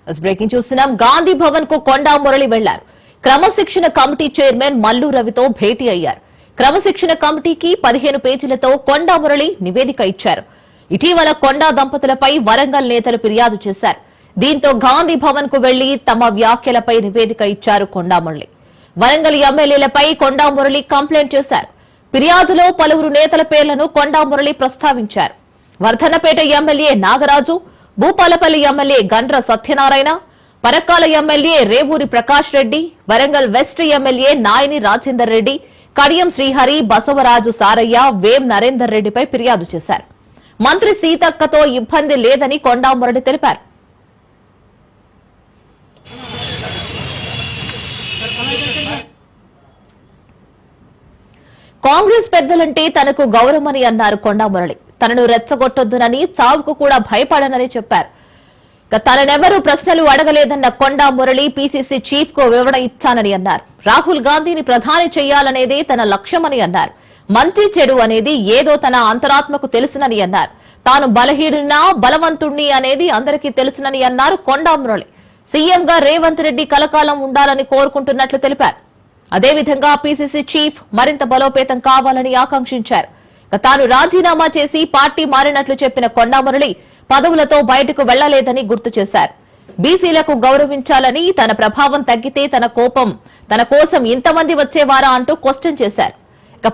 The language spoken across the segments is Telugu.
బ్రేకింగ్ చూస్తున్నాం. గాంధీ భవన్ కు కొండా మురళి వెళ్లారు. క్రమశిక్షణ కమిటీ చైర్మన్ మల్లు రవితో భేటీ అయ్యారు. క్రమశిక్షణ కమిటీకి 15 పేజీలతో కొండా మురళి నివేదిక ఇచ్చారు. ఇటీవల కొండా దంపతులపై వరంగల్ నేతలు ఫిర్యాదు చేశారు. దీంతో గాంధీ భవన్ కు వెళ్లి తమ వ్యాఖ్యలపై నివేదిక ఇచ్చారు కొండా మురళి. వరంగల్ ఎమ్మెల్యేలపై కొండా మురళి కంప్లైంట్ చేశారు. ఫిర్యాదులో పలువురు నేతల పేర్లను కొండా మురళి ప్రస్తావించారు. Wardhannapet MLA Nagaraju, Bhupalpally MLA Gandra Satyanarayana, Parakala MLA Revuri Prakash Reddy, Warangal west MLA Nayini Rajender Reddy, Kadiyam Srihari, Basavaraju Saraiah, Vem Narender రెడ్డిపై ఫిర్యాదు చేశారు. మంత్రి సీతక్కతో ఇబ్బంది లేదని కొండా మురళి తెలిపారు. కాంగ్రెస్ పెద్దలంటే తనకు గౌరవమని అన్నారు కొండా మురళి. తనను రెచ్చగొట్టొద్దునని, చావుకు కూడా భయపడనని చెప్పారు. తననెవరూ ప్రశ్నలు అడగలేదన్న కొండా మురళి పీసీసీ చీఫ్ కు వివరణ ఇచ్చానని అన్నారు. రాహుల్ గాంధీని ప్రధాని చేయాలనేదే తన లక్ష్యమని అన్నారు. మంచి చెడు అనేది ఏదో తన అంతరాత్మకు తెలుసునని అన్నారు. తాను బలహీనున్నా బలవంతుణ్ణి అనేది అందరికీ తెలుసునని అన్నారు కొండా మురళి. సీఎంగా రేవంత్ రెడ్డి కలకాలం ఉండాలని కోరుకుంటున్నట్లు తెలిపారు. అదేవిధంగా పీసీసీ చీఫ్ మరింత బలోపేతం కావాలని ఆకాంక్షించారు. తాను రాజీనామా చేసి పార్టీ మారినట్లు చెప్పిన కొండా మురళి పదవులతో బయటకు వెళ్లలేదని గుర్తు చేశారు. బీసీలకు గౌరవించాలని, తన ప్రభావం తగ్గితే తన కోసం ఇంతమంది వచ్చేవారా అంటూ క్వశ్చన్ చేశారు.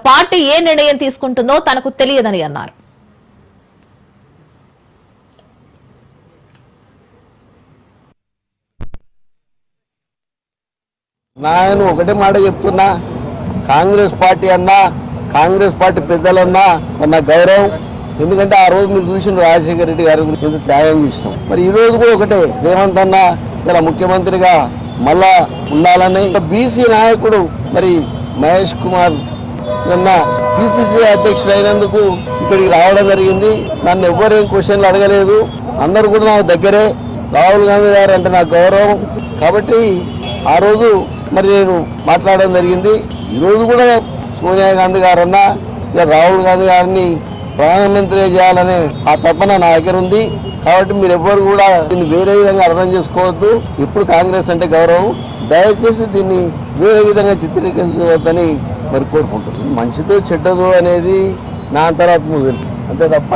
పార్టీ ఏ నిర్ణయం తీసుకుంటుందో తనకు తెలియదని అన్నారు. నేను ఒకటే మాట చెప్తున్నా, కాంగ్రెస్ పార్టీ అన్నా, కాంగ్రెస్ పార్టీ పెద్దలన్నా నా గౌరవం. ఎందుకంటే ఆ రోజు మీరు చూసిన రాజశేఖర రెడ్డి గారి గురించి త్యాగం చేసినాం. మరి ఈ రోజు కూడా ఒకటే, రేవంత్ అన్న ఇలా ముఖ్యమంత్రిగా మళ్ళా ఉండాలని. బీసీ నాయకుడు మరి మహేష్ కుమార్ నిన్న పిసిసి అధ్యక్షుడు అయినందుకు ఇక్కడికి రావడం జరిగింది. నన్ను ఎవ్వరేం క్వశ్చన్లు అడగలేదు. అందరూ కూడా నాకు దగ్గరే. రాహుల్ గాంధీ గారు అంటే నాకు గౌరవం కాబట్టి ఆ రోజు మరి నేను మాట్లాడడం జరిగింది. ఈరోజు కూడా సోనియా గాంధీ గారన్నా ఇక రాహుల్ గాంధీ గారిని ప్రధానమంత్రి చేయాలనే ఆ తపన నా దగ్గర ఉంది. కాబట్టి మీరు ఎవ్వరు కూడా దీన్ని వేరే విధంగా అర్థం చేసుకోవద్దు. ఇప్పుడు కాంగ్రెస్ అంటే గౌరవం, దయచేసి దీన్ని వేరే విధంగా చిత్రీకరించవద్దని మరి కోరుకుంటున్నాను. మంచిదో చెడ్డదో అనేది నా అంతరాత్మ తెలుసు అంతే తప్ప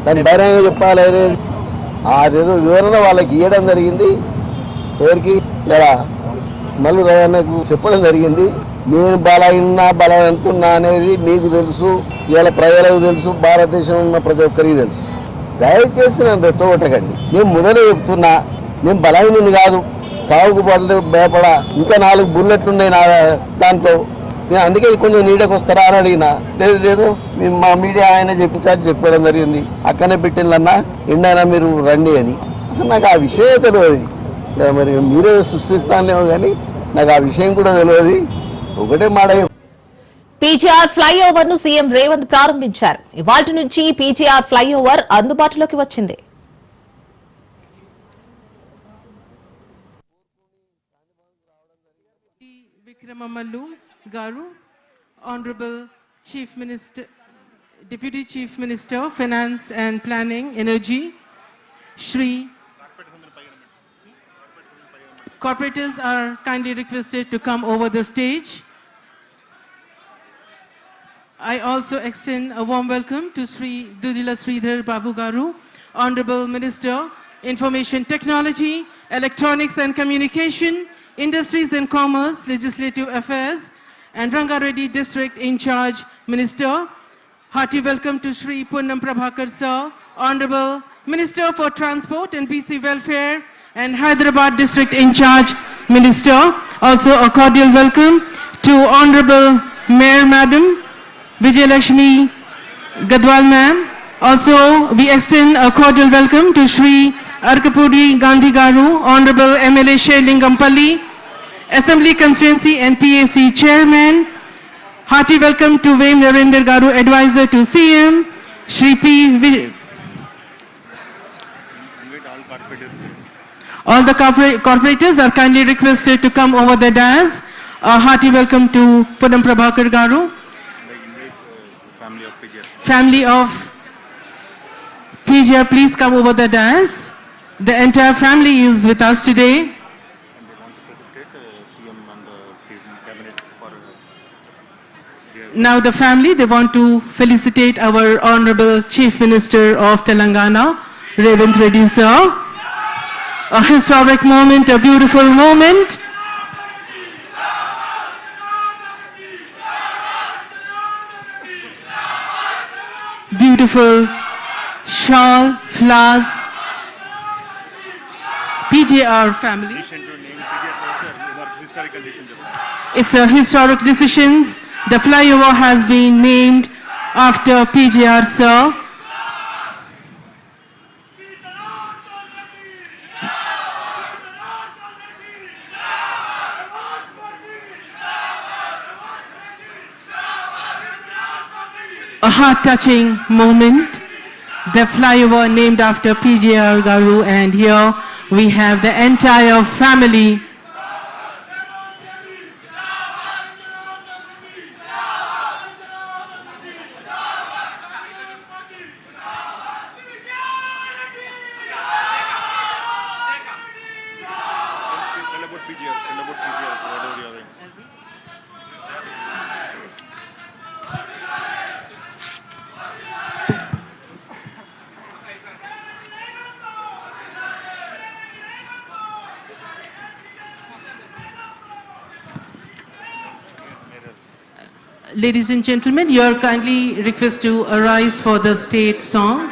దాన్ని బహిరంగంగా చెప్పాలి అనేది అదేదో వివరణ వాళ్ళకి ఇవ్వడం జరిగింది. ఎవరికి ఇలా మల్లు రవణకు చెప్పడం జరిగింది. నేను బలవంతున్నా అనేది మీకు తెలుసు, ఇవాళ ప్రజలకు తెలుసు, భారతదేశంలో ఉన్న ప్రతి ఒక్కరికి తెలుసు. దయచేసి నన్ను రెచ్చగొట్టకండి. నేను మొదలే చెప్తున్నా, నేను బలహీనుని కాదు, సాగుకు భయపడా. ఇంకా 4 బుల్లెట్లు ఉన్నాయి నా దాంట్లో. నేను అందుకే కొంచెం నీడకు వస్తారా అని అడిగినా. లేదు మా మీడియా ఆయన చెప్పడం జరిగింది. అక్కడనే పెట్టిందన్నా ఎండైనా మీరు రండి అని. అసలు నాకు ఆ విషయం తెలియదు. మరి మీరే సృష్టిస్తానేమో కానీ నాకు ఆ విషయం కూడా తెలియదు. ఒకటే మాట. పీజీఆర్ ఫ్లైఓవర్ ను సీఎం రేవంత్ ప్రారంభించారు. ఇవాల్టి నుంచి పీజీఆర్ ఫ్లైఓవర్ అందుబాటులోకి వచ్చింది. విక్రమమల్లు గారు, honourable chief minister, deputy chief minister, finance and planning, energy, Shri. Corporators are kindly requested to come over the stage. I also extend a warm welcome to Shri Dudila Sridhar Babu Garu, Honorable Minister, Information Technology, Electronics and Communication, Industries and Commerce, Legislative Affairs, and Rangareddy District in charge Minister. Hearty welcome to Shri Punnam Prabhakar Sir, Honorable Minister for Transport and BC Welfare and Hyderabad District in charge Minister. Also a cordial welcome to Honorable Mayor Madam Vijayalakshmi Gadwal Ma'am. Also we extend a cordial welcome to Shri Arkapudi Gandhi Garu, Honorable MLA Shailingampalli, Assembly Constituency and PAC Chairman. Hearty welcome to Vem Narendra Garu, Advisor to CM, Shri P. All the corporators are kindly requested to come over the dais. A hearty welcome to Punnam Prabhakar Garu. Family of PGR, please come over the dais. The entire family is with us today. And they want to felicitate CM and the cabinet for Now the family, they want to felicitate our Honorable Chief Minister of Telangana, Revanth Reddy sir. A historic moment, a beautiful moment. Beautiful shawl, flowers. PJR family. decision to name PGR historical decision. It's a historic decision. The flyover has been named after PJR sir. A heart-touching moment. The flyover named after PJR Garu, and here we have the entire family. Tell about PGR, whatever you are in. Ladies and gentlemen, you are kindly requested to arise for the state song.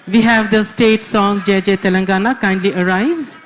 We have the state song Jai Jai Telangana. Kindly arise.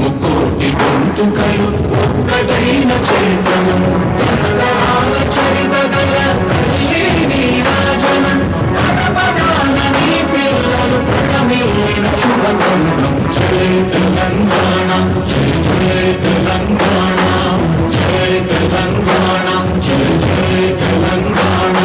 ముకోటి గొంతుకలు ఒక్కటైన చేతనం తరతరాల చరితగల తల్లి నీరాజనం పదపదాన నీ పిల్లలు ప్రణమిల్లిన శుభగంధం జయ తెలంగాణ జయ జయ తెలంగాణ జయ తెలంగాణ జయ జయ తెలంగాణ.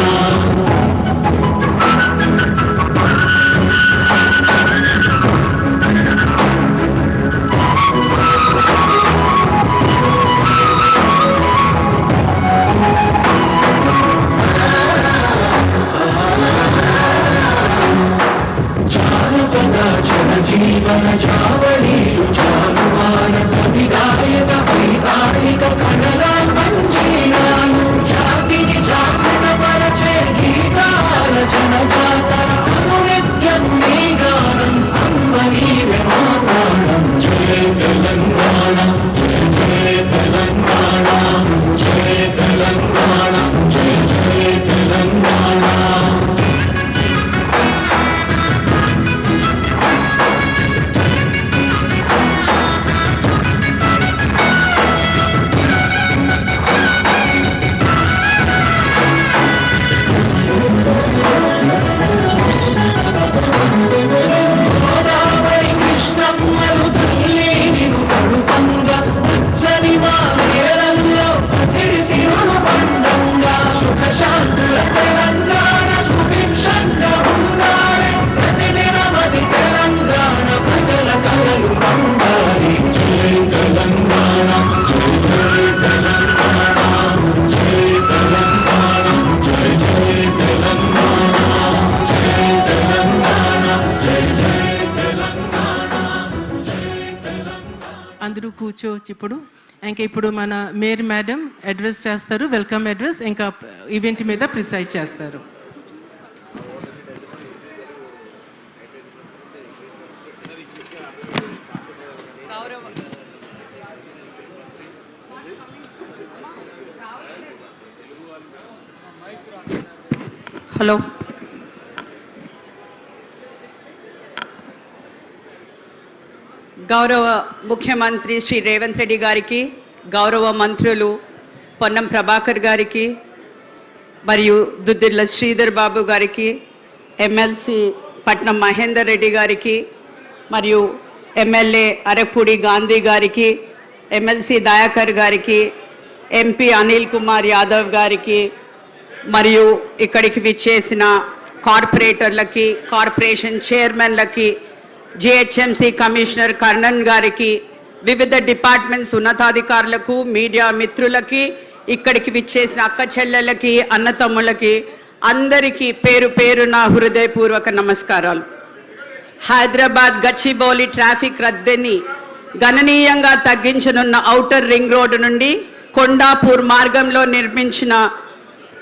జీవన జావళీలు జానువాన కవిదాయక వైతాళిక కళల మంజీరాలు జాతిని జాగరణ పరచే గీతాల జనజాతర అనునిత్యం నీ గానం అమ్మ నీవే మా ప్రాణం. జయ తెలంగాణ జయ జయ తెలంగాణ జయ తెలంగాణ జయ జయ తెలంగాణ. గోదావరి కృష్ణమ్మలు తల్లి నిన్ను కడుపంగా పచ్చని మా నేలల్లో పసిడి సిరులు పండంగా సుఖశాంతుల తెలంగాణ సుభిక్షంగా ఉండాలి. ప్రతిదినమది తెలంగాణ ప్రజల కలలు పండాలి. జై తెలంగాణ జై జై తెలంగాణ జై తెలంగాణ జై జై తెలంగాణ జై తెలంగాణ జై జై తెలంగాణ జై తెలంగాణ. అందరూ కూర్చోవచ్చు ఇప్పుడు. ఇంకా ఇప్పుడు మన మేయర్ మేడం అడ్రస్ చేస్తారు, వెల్కమ్ అడ్రస్, ఇంకా ఈవెంట్ మీద ప్రిసైడ్ చేస్తారు. హలో, గౌరవ ముఖ్యమంత్రి శ్రీ రేవంత్ రెడ్డి గారికి, గౌరవ మంత్రులు పొన్నం ప్రభాకర్ గారికి, మరియు దుద్దిల్ల శ్రీధర్ బాబు గారికి, ఎమ్మెల్సీ పట్నం మహేందర్ రెడ్డి గారికి, మరియు ఎమ్మెల్యే అరపూడి గాంధీ గారికి, ఎమ్మెల్సీ దయాకర్ గారికి, ఎంపీ అనిల్ కుమార్ యాదవ్ గారికి, మరియు ఇక్కడికి విచ్చేసిన కార్పొరేటర్లకి, కార్పొరేషన్ చైర్మన్లకి, జిహెచ్ఎంసీ కమిషనర్ కర్ణన్ గారికి, వివిధ డిపార్ట్మెంట్స్ ఉన్నతాధికారులకు, మీడియా మిత్రులకి, ఇక్కడికి విచ్చేసిన అక్క చెల్లెలకి, అన్నతమ్ములకి అందరికీ పేరు పేరున హృదయపూర్వక నమస్కారాలు. హైదరాబాద్ గచ్చిబౌలి ట్రాఫిక్ రద్దీని గణనీయంగా తగ్గించనున్న ఔటర్ రింగ్ రోడ్డు నుండి కొండాపూర్ మార్గంలో నిర్మించిన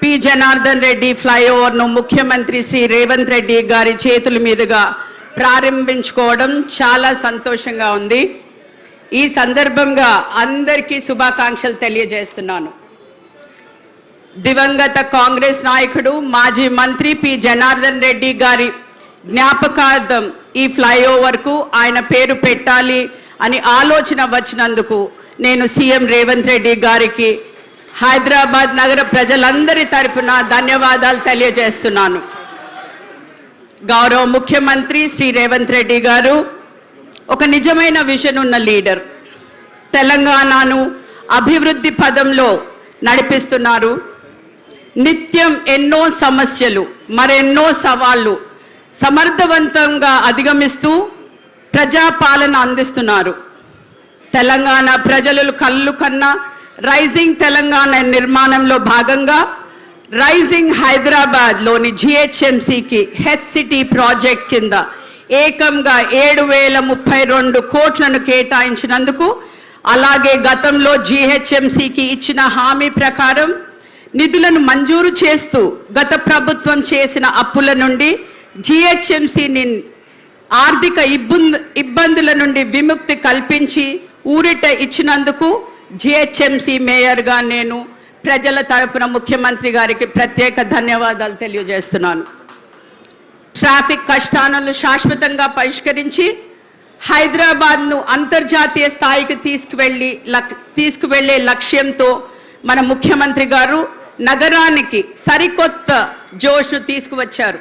పి జనార్దన్ రెడ్డి ఫ్లైఓవర్ను ముఖ్యమంత్రి శ్రీ రేవంత్ రెడ్డి గారి చేతుల మీదుగా ప్రారంభించుకోవడం చాలా సంతోషంగా ఉంది. ఈ సందర్భంగా అందరికీ శుభాకాంక్షలు తెలియజేస్తున్నాను. దివంగత కాంగ్రెస్ నాయకుడు మాజీ మంత్రి పి జనార్దన్ రెడ్డి గారి జ్ఞాపకార్థం ఈ ఫ్లైఓవర్కు ఆయన పేరు పెట్టాలి అని ఆలోచన వచ్చినందుకు నేను సీఎం రేవంత్ రెడ్డి గారికి హైదరాబాద్ నగర ప్రజలందరి తరపున ధన్యవాదాలు తెలియజేస్తున్నాను. గౌరవ ముఖ్యమంత్రి శ్రీ రేవంత్ రెడ్డి గారు ఒక నిజమైన విజన్ ఉన్న లీడర్. తెలంగాణను అభివృద్ధి పదంలో నడిపిస్తున్నారు. నిత్యం ఎన్నో సమస్యలు, మరెన్నో సవాళ్లు సమర్థవంతంగా అధిగమిస్తూ ప్రజాపాలన అందిస్తున్నారు. తెలంగాణ ప్రజలు కళ్ళు కన్నా రైజింగ్ తెలంగాణ నిర్మాణంలో భాగంగా రైజింగ్ హైదరాబాద్లోని జిహెచ్ఎంసీకి హెచ్ సిటీ ప్రాజెక్ట్ కింద ఏకంగా 7,032 కోట్లను కేటాయించినందుకు, అలాగే గతంలో జిహెచ్ఎంసీకి ఇచ్చిన హామీ ప్రకారం నిధులను మంజూరు చేస్తూ గత ప్రభుత్వం చేసిన అప్పుల నుండి జిహెచ్ఎంసీని ఆర్థిక ఇబ్బందుల నుండి విముక్తి కల్పించి ఊరిట ఇచ్చినందుకు జిహెచ్ఎంసీ మేయర్గా నేను ప్రజల తరపున ముఖ్యమంత్రి గారికి ప్రత్యేక ధన్యవాదాలు తెలియజేస్తున్నాను. ట్రాఫిక్ కష్టాలను శాశ్వతంగా పరిష్కరించి హైదరాబాద్ను అంతర్జాతీయ స్థాయికి తీసుకువెళ్లే లక్ష్యంతో మన ముఖ్యమంత్రి గారు నగరానికి సరికొత్త జోష్ తీసుకువచ్చారు.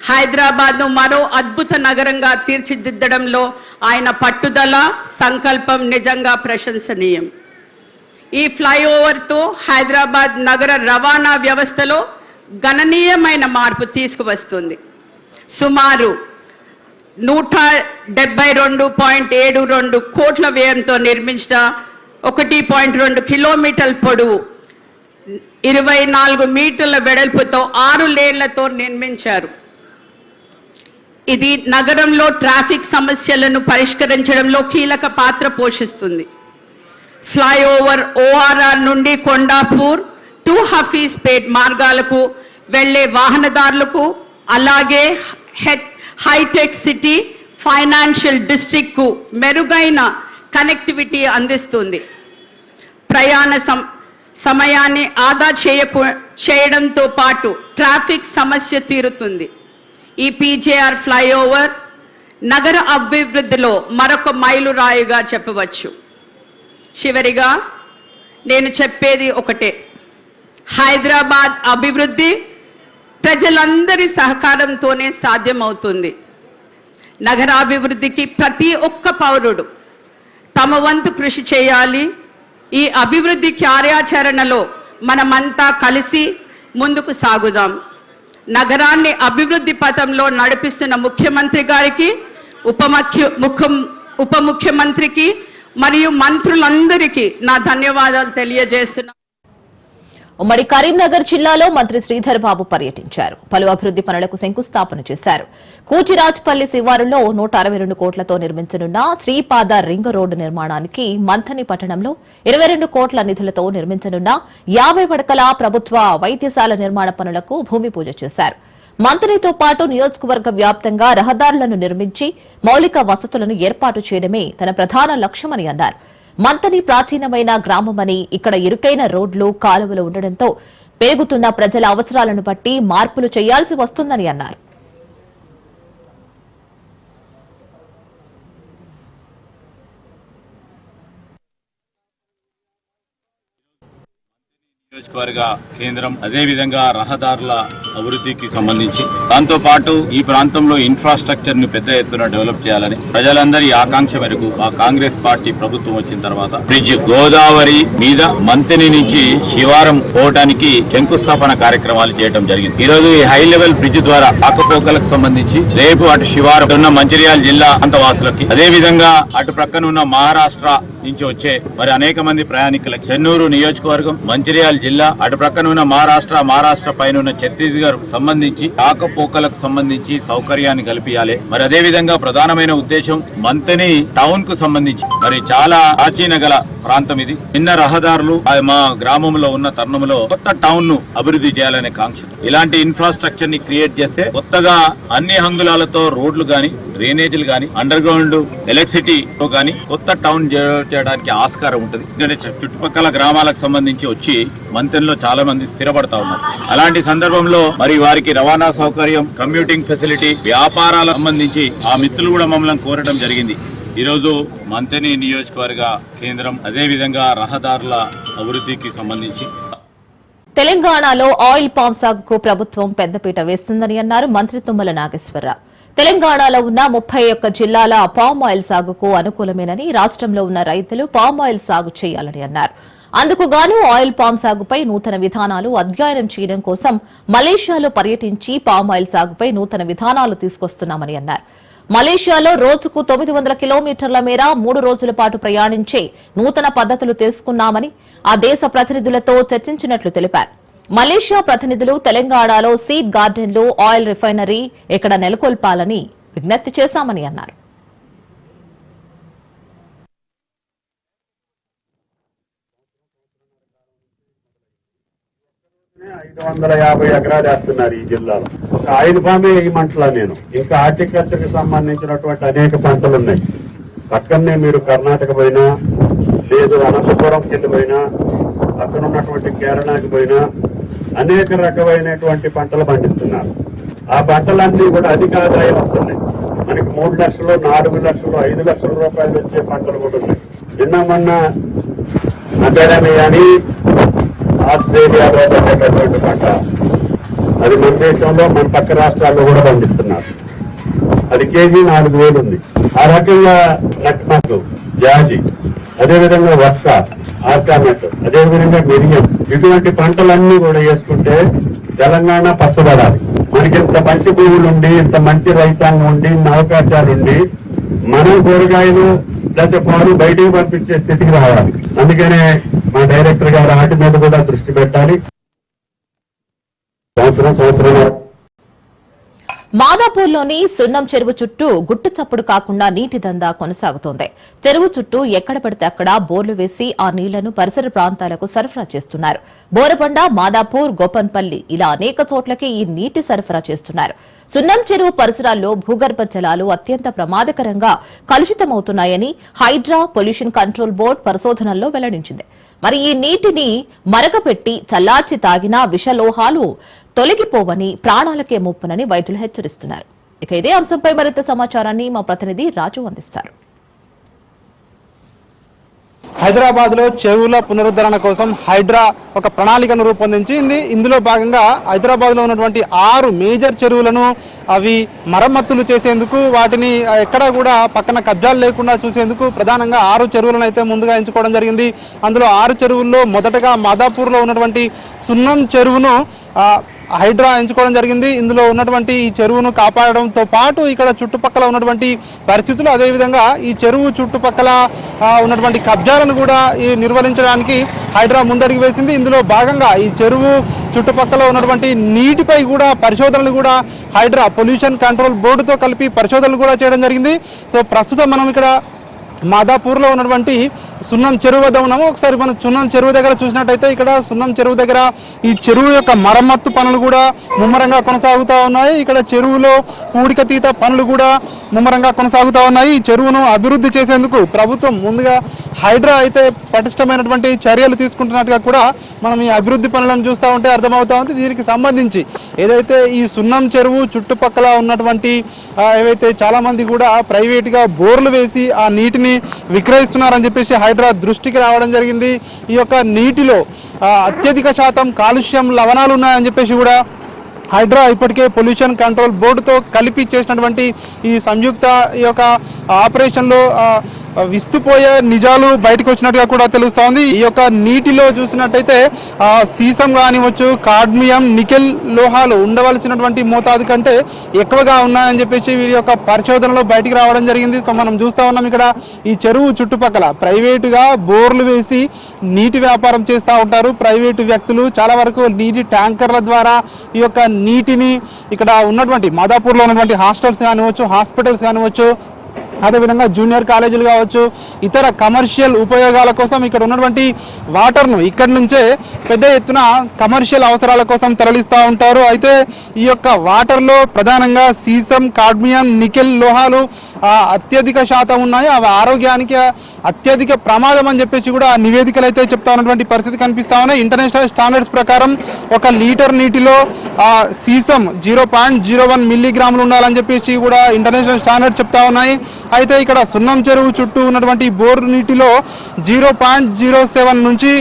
హైదరాబాద్ను మరో అద్భుత నగరంగా తీర్చిదిద్దడంలో ఆయన పట్టుదల, సంకల్పం నిజంగా ప్రశంసనీయం. ఈ ఫ్లైఓవర్తో హైదరాబాద్ నగర రవాణా వ్యవస్థలో గణనీయమైన మార్పు తీసుకువస్తుంది. సుమారు 172.72 కోట్ల వ్యయంతో నిర్మించిన 1.2 కిలోమీటర్ల పొడవు, 24 మీటర్ల వెడల్పుతో 6 లేన్లతో నిర్మించారు. ఇది నగరంలో ట్రాఫిక్ సమస్యలను పరిష్కరించడంలో కీలక పాత్ర పోషిస్తుంది. ఫ్లైఓవర్ ఓఆర్ఆర్ నుండి కొండాపూర్ టు హఫీజ్పేట్ మార్గాలకు వెళ్లే వాహనదారులకు, అలాగే హైటెక్ సిటీ, ఫైనాన్షియల్ డిస్ట్రిక్ట్కు మెరుగైన కనెక్టివిటీ అందిస్తుంది. ప్రయాణ సమయాన్ని ఆదా చేయడంతో పాటు ట్రాఫిక్ సమస్య తీరుతుంది. ఈ పీజేఆర్ ఫ్లైఓవర్ నగర అభివృద్ధిలో మరొక మైలురాయిగా చెప్పవచ్చు. చివరిగా నేను చెప్పేది ఒకటే, హైదరాబాద్ అభివృద్ధి ప్రజలందరి సహకారంతోనే సాధ్యమవుతుంది. నగరాభివృద్ధికి ప్రతి ఒక్క పౌరుడు తమ వంతు కృషి చేయాలి. ఈ అభివృద్ధి కార్యాచరణలో మనమంతా కలిసి ముందుకు సాగుదాం. నగరాన్ని అభివృద్ధి పథంలో నడిపిస్తున్న ముఖ్యమంత్రి గారికి, ఉప ముఖ్యమంత్రికి మరియు మంత్రులందరికీ నా ధన్యవాదాలు తెలియజేస్తున్నా. ఉమ్మడి కరీంనగర్ జిల్లాలో మంత్రి శ్రీధర్ బాబు పర్యటించారు. పలు అభివృద్ది పనులకు శంకుస్థాపన చేశారు. కూచిరాజ్పల్లి శివారులో 162 కోట్లతో నిర్మించనున్న శ్రీపాద రింగ్ రోడ్డు నిర్మాణానికి, మంథని పట్టణంలో 22 కోట్ల నిధులతో నిర్మించనున్న 50 పడకల ప్రభుత్వ వైద్యశాల నిర్మాణ పనులకు భూమి పూజ చేశారు. మంథనితో పాటు నియోజకవర్గ వ్యాప్తంగా రహదారులను నిర్మించి మౌలిక వసతులను ఏర్పాటు చేయడమే తన ప్రధాన లక్ష్యమని అన్నారు. మంథని ప్రాచీనమైన గ్రామమని, ఇక్కడ ఇరుకైన రోడ్లు, కాలువలు ఉండడంతో పెరుగుతున్న ప్రజల అవసరాలను బట్టి మార్పులు చేయాల్సి వస్తుందని అన్నారు. నియోజకవర్గ కేంద్రం అదే విధంగా రహదారుల అభివృద్ధికి సంబంధించి దాంతో పాటు ఈ ప్రాంతంలో ఇన్ఫ్రాస్ట్రక్చర్ ని పెద్ద ఎత్తున డెవలప్ చేయాలని ప్రజలందరి ఆకాంక్ష మేరకు ఆ కాంగ్రెస్ పార్టీ ప్రభుత్వం వచ్చిన తర్వాత బ్రిడ్జ్ గోదావరి మీద మంతెని నుంచి శివారం పోవడానికి శంకుస్థాపన కార్యక్రమాలు చేయడం జరిగింది. ఈ రోజు ఈ హై లెవెల్ బ్రిడ్జ్ ద్వారా ఆకపోకలకు సంబంధించి రేపు అటు శివారం ఉన్న మంచిర్యాల జిల్లా అంతవాసులకి అదే విధంగా అటు ప్రక్కన ఉన్న మహారాష్ట్ర నుంచి వచ్చే మరి అనేక మంది ప్రయాణికులకు చెన్నూరు నియోజకవర్గం మంచిర్యాల జిల్లా అటు ప్రక్కన ఉన్న మహారాష్ట్ర పైన ఉన్న ఛత్తీస్గఢ్ సంబంధించి ఆకపోకలకు సంబంధించి సౌకర్యాన్ని కల్పించాలి. మరి అదే విధంగా ప్రధానమైన ఉద్దేశం మంతెని టౌన్ కు సంబంధించి మరి చాలా ప్రాచీన గల ప్రాంతం ఇది. చిన్న రహదారులు మా గ్రామంలో ఉన్న తరుణంలో కొత్త టౌన్ ను అభివృద్ధి చేయాలనే కాంక్ష. ఇలాంటి ఇన్ఫ్రాస్ట్రక్చర్ ని క్రియేట్ చేస్తే కొత్తగా అన్ని హంగులాలతో రోడ్లు గాని డ్రైనేజీలు గాని అండర్ గ్రౌండ్ ఎలక్ట్రిసిటీతో గాని కొత్త టౌన్ చేయడానికి ఆస్కారం ఉంటుంది. ఎందుకంటే చుట్టుపక్కల గ్రామాలకు సంబంధించి వచ్చి మంతెనలో చాలా మంది స్థిరపడతా ఉన్నారు. అలాంటి సందర్భంలో మరి వారికి రవాణా సౌకర్యం, కమ్యూటింగ్ ఫెసిలిటీ, వ్యాపారాలకు సంబంధించి ఆ మిత్రులు కూడా మమ్మల్ని కోరడం జరిగింది. ఈరోజు మంతెని నియోజకవర్గ కేంద్రం అదే విధంగా రహదారుల అభివృద్ధికి సంబంధించి తెలంగాణలో ఆయిల్ పామ్ సాగుకు ప్రభుత్వం పెద్దపీట వేస్తుందని అన్నారు మంత్రి తుమ్మల నాగేశ్వరరావు. తెలంగాణలో ఉన్న 31 జిల్లాల పామ్ ఆయిల్ సాగుకు అనుకూలమేనని, రాష్ట్రంలో ఉన్న రైతులు పామ్ ఆయిల్ సాగు చేయాలని అన్నారు. అందుకు గాను ఆయిల్ పామ్ సాగుపై నూతన విధానాలు అధ్యయనం చేయడం కోసం మలేషియాలో పర్యటించి పామ్ ఆయిల్ సాగుపై నూతన విధానాలు తీసుకొస్తున్నామని అన్నారు. మలేషియాలో రోజుకు 900 కిలోమీటర్ల మేర 3 రోజుల పాటు ప్రయాణించే నూతన పద్ధతులు తెలుసుకున్నామని ఆ దేశ ప్రతినిధులతో చర్చించినట్లు తెలిపారు. మలేషియా ప్రతినిధులు తెలంగాణలో సీడ్ గార్డెన్లు, ఆయిల్ రిఫైనరీ ఎక్కడ నెలకొల్పాలని విజ్ఞప్తి చేశామని అన్నారు. ఎకరాలు వేస్తున్నారు ఈ జిల్లాలో. ఒక ఆయిల్ ఫామే వేయమంటలా నేను. ఇంకా హార్టికల్చర్ కి సంబంధించినటువంటి అనేక పంటలు ఉన్నాయి. పక్కనే మీరు కర్ణాటక పోయినా, లేదు అనంతపురం కింద పోయినా, పక్కన ఉన్నటువంటి కేరళకి పోయినా అనేక రకమైనటువంటి పంటలు పండిస్తున్నారు. ఆ పంటలన్నీ కూడా అధిక ఆదాయం వస్తున్నాయి. మనకి 3 లక్షలు, 4 లక్షలు, 5 లక్షల రూపాయలు వచ్చే పంటలు కూడా ఉన్నాయి. నిన్న మొన్న అకాడమీ అని ఆస్ట్రేలియాలో పండేటటువంటి పంట అది మన దేశంలో, మన పక్క రాష్ట్రాల్లో కూడా పండిస్తున్నారు. అది కేజీ 4,000 ఉంది. ఆ రకంగా లక్నకు, జాజి, అదేవిధంగా వర్ష, ఆర్కానట్, అదేవిధంగా మిరియం, ఇటువంటి పంటలన్నీ కూడా వేసుకుంటే తెలంగాణ పచ్చబడాలి. మనకి ఇంత మంచి భూములు ఉండి, ఇంత మంచి రైతాంగం ఉండి, ఇన్ని అవకాశాలు ఉండి మనం కూరగాయలు లేకపోతే పాలు బయటికి పంపించే స్థితికి రావాలి. అందుకనే మా డైరెక్టర్ గారు వాటి మీద కూడా దృష్టి పెట్టాలి. సంవత్సరం మాదాపూర్లోని సున్నం చెరువు చుట్టూ గుట్టు చప్పుడు కాకుండా నీటి దందా కొనసాగుతోంది. చెరువు చుట్టూ ఎక్కడ పడితే అక్కడ బోర్లు వేసి ఆ నీళ్లను పరిసర ప్రాంతాలకు సరఫరా చేస్తున్నారు. బోరబండ, మాదాపూర్, గోపన్పల్లి ఇలా అనేక చోట్లకి ఈ నీటి సరఫరా చేస్తున్నారు. సున్నం చెరువు పరిసరాల్లో భూగర్భ జలాలు అత్యంత ప్రమాదకరంగా కలుషితమవుతున్నాయని హైడ్రా పొల్యూషన్ కంట్రోల్ బోర్డు పరిశోధనల్లో వెల్లడించింది. మరి ఈ నీటిని మరగపెట్టి చల్లార్చి తాగినా విషలోహాలు తొలగిపోవని, ప్రాణాలకే ముప్పునని వైద్యులు హెచ్చరిస్తున్నారు. ఇక ఇదే అంశంపై మరింత సమాచారాన్ని మా ప్రతినిధి రాజు అందిస్తారు. హైదరాబాద్ లో చెరువుల పునరుద్ధరణ కోసం హైడ్రా ఒక ప్రణాళికను రూపొందించింది. ఇందులో భాగంగా హైదరాబాద్ లో ఉన్నటువంటి 6 మేజర్ చెరువులను అవి మరమ్మతులు చేసేందుకు, వాటిని ఎక్కడ కూడా పక్కన కబ్జాలు లేకుండా చూసేందుకు ప్రధానంగా 6 చెరువులను అయితే ముందుగా ఎంచుకోవడం జరిగింది. అందులో 6 చెరువుల్లో మొదటగా మాదాపూర్లో ఉన్నటువంటి సున్నం చెరువును హైడ్రా ఎంచుకోవడం జరిగింది. ఇందులో ఉన్నటువంటి ఈ చెరువును కాపాడడంతో పాటు ఇక్కడ చుట్టుపక్కల ఉన్నటువంటి పరిస్థితులు, అదేవిధంగా ఈ చెరువు చుట్టుపక్కల ఉన్నటువంటి కబ్జాలను కూడా నిర్వహించడానికి హైడ్రా ముందడుగు వేసింది. ఇందులో భాగంగా ఈ చెరువు చుట్టుపక్కల ఉన్నటువంటి నీటిపై కూడా పరిశోధనలు కూడా హైడ్రా పొల్యూషన్ కంట్రోల్ బోర్డుతో కలిపి పరిశోధనలు కూడా చేయడం జరిగింది. సో ప్రస్తుతం మనం ఇక్కడ మాదాపూర్లో ఉన్నటువంటి సున్నం చెరువు వద్ద ఉన్నాము. ఒకసారి మనం సున్నం చెరువు దగ్గర చూసినట్టయితే ఇక్కడ సున్నం చెరువు దగ్గర ఈ చెరువు యొక్క మరమ్మత్తు పనులు కూడా ముమ్మరంగా కొనసాగుతూ ఉన్నాయి. ఇక్కడ చెరువులో పూడికతీత పనులు కూడా ముమ్మరంగా కొనసాగుతూ ఉన్నాయి. ఈ చెరువును అభివృద్ధి చేసేందుకు ప్రభుత్వం ముందుగా హైడ్రా అయితే పటిష్టమైనటువంటి చర్యలు తీసుకుంటున్నట్టుగా కూడా మనం ఈ అభివృద్ధి పనులను చూస్తూ ఉంటే అర్థమవుతా ఉంది. దీనికి సంబంధించి ఏదైతే ఈ సున్నం చెరువు చుట్టుపక్కల ఉన్నటువంటి ఏవైతే చాలా మంది కూడా ప్రైవేట్గా బోర్లు వేసి ఆ నీటిని విక్రయిస్తున్నారని చెప్పేసి హైడ్రా దృష్టికి రావడం జరిగింది. ఈ యొక్క నీటిలో అత్యధిక శాతం కాలుష్యం లవణాలు ఉన్నాయని చెప్పేసి కూడా హైడ్రా ఇప్పటికే పొల్యూషన్ కంట్రోల్ బోర్డుతో కలిపి చేసినటువంటి ఈ సంయుక్త ఈ యొక్క ఆపరేషన్లో విస్తుపోయే నిజాలు బయటకు వచ్చినట్టుగా కూడా తెలుస్తోంది. ఈ యొక్క నీటిలో చూసినట్టయితే సీసం కానివచ్చు, కాడ్మియం, నికెల్ లోహాలు ఉండవలసినటువంటి మోతాదు కంటే ఎక్కువగా ఉన్నాయని చెప్పేసి వీరి యొక్క పరిశోధనలో బయటికి రావడం జరిగింది. సో మనం చూస్తా ఉన్నాం ఇక్కడ ఈ చెరువు చుట్టుపక్కల ప్రైవేటుగా బోర్లు వేసి నీటి వ్యాపారం చేస్తూ ఉంటారు ప్రైవేటు వ్యక్తులు. చాలా వరకు నీటి ట్యాంకర్ల ద్వారా ఈ యొక్క నీటిని ఇక్కడ ఉన్నటువంటి మాదాపూర్లో ఉన్నటువంటి హాస్టల్స్ కానివచ్చు, హాస్పిటల్స్ కానివచ్చు, అదేవిధంగా జూనియర్ కాలేజీలు కావచ్చు, ఇతర కమర్షియల్ ఉపయోగాల కోసం ఇక్కడ ఉన్నటువంటి వాటర్ను ఇక్కడి నుంచే పెద్ద ఎత్తున కమర్షియల్ అవసరాల కోసం తరలిస్తూ ఉంటారు. అయితే ఈ యొక్క వాటర్లో ప్రధానంగా సీసం, కాడ్మియం, నికెల్ లోహాలు అత్యధిక శాతం ఉన్నాయి. అవి ఆరోగ్యానికి అత్యధిక ప్రమాదం అని చెప్పేసి కూడా నివేదికలు అయితే చెప్తా ఉన్నటువంటి పరిస్థితి కనిపిస్తా ఉన్నాయి. ఇంటర్నేషనల్ స్టాండర్డ్స్ ప్రకారం 1 లీటర్ నీటిలో సీసం 0.01 మిల్లీగ్రాములు ఉండాలని చెప్పేసి కూడా ఇంటర్నేషనల్ స్టాండర్డ్ చెప్తా ఉన్నాయి. అయితే ఇక్కడ సున్నం చెరువు చుట్టూ ఉన్నటువంటి బోర్ నీటిలో 0.07 నుంచి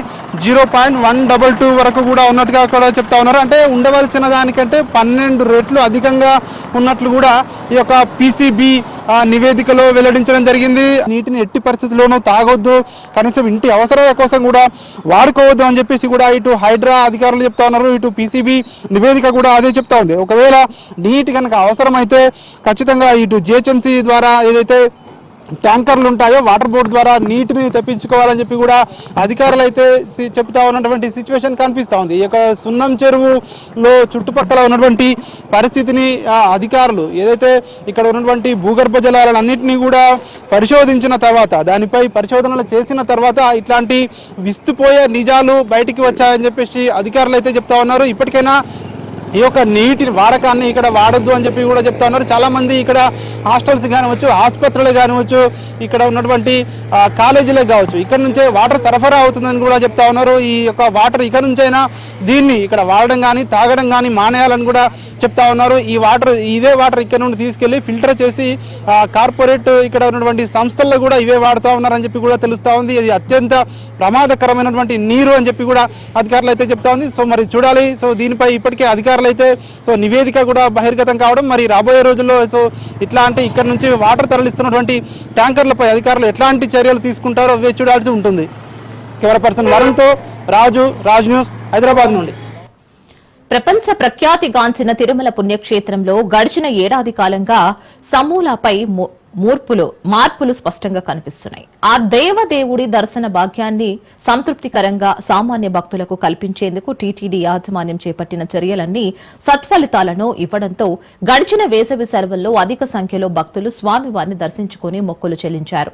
0.122 వరకు కూడా ఉన్నట్టుగా కూడా చెప్తా ఉన్నారు. అంటే ఉండవలసిన దానికంటే 12 రెట్లు అధికంగా ఉన్నట్లు కూడా ఈ యొక్క పీసీబీ నివేదికలో వెల్లడించడం జరిగింది. నీటిని ఎట్టి పరిస్థితుల్లోనూ తాగొద్దు, కనీసం ఇంటి అవసరాల కోసం కూడా వాడుకోవద్దు అని చెప్పేసి కూడా ఇటు హైడ్రా అధికారులు చెప్తా ఉన్నారు, ఇటు పీసీబీ నివేదిక కూడా అదే చెప్తా ఉంది. ఒకవేళ నీటి కనుక అవసరమైతే ఖచ్చితంగా ఇటు జిహెచ్ఎంసీ ద్వారా ఏదైతే ట్యాంకర్లు ఉంటాయో వాటర్ బోర్డు ద్వారా నీటిని తెప్పించుకోవాలని చెప్పి కూడా అధికారులు అయితే చెప్తా ఉన్నటువంటి సిచ్యువేషన్ కనిపిస్తూ ఉంది. ఈ యొక్క సున్నం చెరువులో చుట్టుపక్కల ఉన్నటువంటి పరిస్థితిని అధికారులు ఏదైతే ఇక్కడ ఉన్నటువంటి భూగర్భ జలాలన్నింటినీ కూడా పరిశోధించిన తర్వాత, దానిపై పరిశోధనలు చేసిన తర్వాత ఇట్లాంటి విస్తుపోయే నిజాలు బయటికి వచ్చాయని చెప్పేసి అధికారులు అయితే చెప్తా ఉన్నారు. ఇప్పటికైనా ఈ యొక్క నీటి వాడకాన్ని ఇక్కడ వాడొద్దు అని చెప్పి కూడా చెప్తా ఉన్నారు. చాలామంది ఇక్కడ హాస్టల్స్ కానివచ్చు, ఆసుపత్రులు కానివచ్చు, ఇక్కడ ఉన్నటువంటి కాలేజీలకు కావచ్చు, ఇక్కడ నుంచే వాటర్ సరఫరా అవుతుందని కూడా చెప్తా ఉన్నారు. ఈ యొక్క వాటర్ ఇక్కడ నుంచైనా దీన్ని ఇక్కడ వాడడం కానీ తాగడం కానీ మానేయాలని కూడా చెప్తా ఉన్నారు. ఈ వాటర్ ఇదే వాటర్ ఇక్కడ నుండి తీసుకెళ్లి ఫిల్టర్ చేసి కార్పొరేట్ ఇక్కడ ఉన్నటువంటి సంస్థల్లో కూడా ఇవే వాడుతూ ఉన్నారని చెప్పి కూడా తెలుస్తూ ఉంది. ఇది అత్యంత ప్రమాదకరమైనటువంటి నీరు అని చెప్పి కూడా అధికారులు అయితే చెప్తా ఉంది. సో మరి చూడాలి. సో దీనిపై ఇప్పటికే అధికారులు అయితే నివేదిక కూడా బహిర్గతం కావడం, మరి రాబోయే రోజుల్లో ఇట్లాంటి ఇక్కడ నుంచి వాటర్ తరలిస్తున్నటువంటి ట్యాంకర్లపై అధికారులు ఎట్లాంటి చర్యలు తీసుకుంటారో వేచి చూడాల్సి ఉంటుంది. కెమెరా పర్సన్ వరుణ్తో రాజ్ న్యూస్, హైదరాబాద్ నుండి. ప్రపంచ ప్రఖ్యాతిగాంచిన తిరుమల పుణ్యక్షేత్రంలో గడిచిన ఏడాది కాలంగా సమూలపై మార్పులు స్పష్టంగా కనిపిస్తున్నాయి. ఆ దేవదేవుడి దర్శన భాగ్యాన్ని సంతృప్తికరంగా సామాన్య భక్తులకు కల్పించేందుకు టీటీడీ యాజమాన్యం చేపట్టిన చర్యలన్నీ సత్ఫలితాలను ఇవ్వడంతో గడిచిన వేసవి సెలవుల్లో అధిక సంఖ్యలో భక్తులు స్వామివారిని దర్శించుకుని మొక్కులు చెల్లించారు.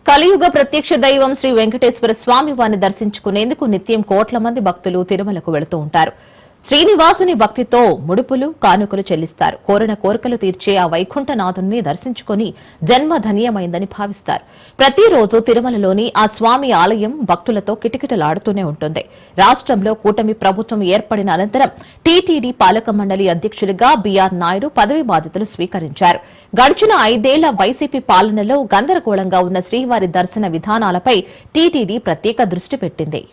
కలియుగ ప్రత్యక్ష దైవం శ్రీ వెంకటేశ్వర స్వామి వారిని దర్శించుకునేందుకు నిత్యం కోట్ల మంది భక్తులు తిరుమలకు వెళుతూ ఉంటారు. శ్రీనివాసుని భక్తితో ముడుపులు, కానుకలు చెల్లిస్తారు. కోరిన కోరికలు తీర్చే ఆ వైకుంఠనాథుని దర్శించుకుని జన్మ ధన్యమైందని భావిస్తారు. ప్రతిరోజు తిరుమలలోని ఆ స్వామి ఆలయం భక్తులతో కిటకిటలాడుతూనే ఉంటుంది. రాష్ట్రంలో కూటమి ప్రభుత్వం ఏర్పడిన అనంతరం టీటీడీ పాలక మండలి అధ్యక్షులుగా బీఆర్ నాయుడు పదవి బాధ్యతలు స్వీకరించారు. గడిచిన 5 ఏళ్ల వైసీపీ పాలనలో గందరగోళంగా ఉన్న శ్రీవారి దర్శన విధానాలపై టీటీడీ ప్రత్యేక దృష్టి పెట్టింది.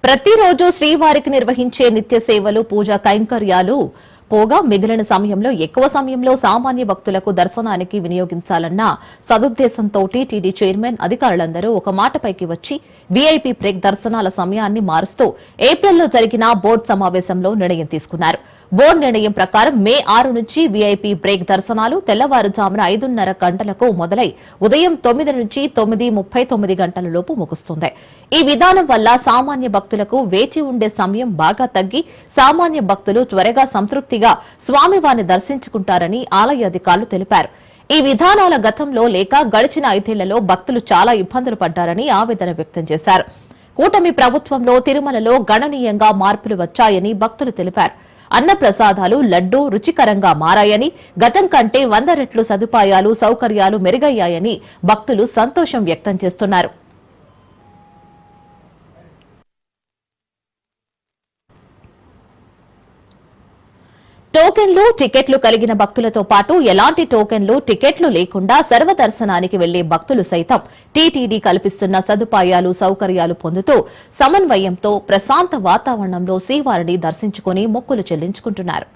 ప్రతిరోజు శ్రీవారికి నిర్వహించే నిత్య సేవలు, పూజా కైంకర్యాలు పోగా మిగిలిన సమయంలో ఎక్కువ సమయంలో సామాన్య భక్తులకు దర్శనానికి వినియోగించాలన్న సదుద్దేశంతో టీటీడీ చైర్మన్ అధికారులందరూ ఒక మాటపైకి వచ్చి వీఐపీ బ్రేక్ దర్శనాల సమయాన్ని మారుస్తూ ఏప్రిల్లో జరిగిన బోర్డు సమావేశంలో నిర్ణయం తీసుకున్నారు. బోర్డు నిర్ణయం ప్రకారం మే 6 నుంచి వీఐపీ బ్రేక్ దర్శనాలు తెల్లవారుజామున 5:30 గంటలకు మొదలై ఉదయం 9 నుంచి 9:39 గంటల లోపు ముగుస్తుంది. ఈ విధానం వల్ల సామాన్య భక్తులకు వేచి ఉండే సమయం బాగా తగ్గి సామాన్య భక్తులు త్వరగా సంతృప్తిగా స్వామివారిని దర్శించుకుంటారని ఆలయ అధికారులు తెలిపారు. ఈ విధానాల గతంలో లేక గడిచిన 5 ఏళ్లలో భక్తులు చాలా ఇబ్బందులు పడ్డారని ఆవేదన వ్యక్తం చేశారు. కూటమి ప్రభుత్వంలో తిరుమలలో గణనీయంగా మార్పులు వచ్చాయని భక్తులు తెలిపారు. అన్న ప్రసాదాలు లడ్డూ రుచికరంగా మారాయని, గతం కంటే 100 రెట్లు సదుపాయాలు సౌకర్యాలు మెరుగయ్యాయని భక్తులు సంతోషం వ్యక్తం చేస్తున్నారు. టోకెన్లు టికెట్లు కలిగిన భక్తులతో పాటు ఎలాంటి టోకెన్లు టికెట్లు లేకుండా సర్వదర్శనానికి వెళ్లే భక్తులు సైతం టీటీడీ కల్పిస్తున్న సదుపాయాలు సౌకర్యాలు పొందుతూ సమన్వయంతో ప్రశాంత వాతావరణంలో శ్రీవారిని దర్శించుకుని మొక్కులు చెల్లించుకుంటున్నారు.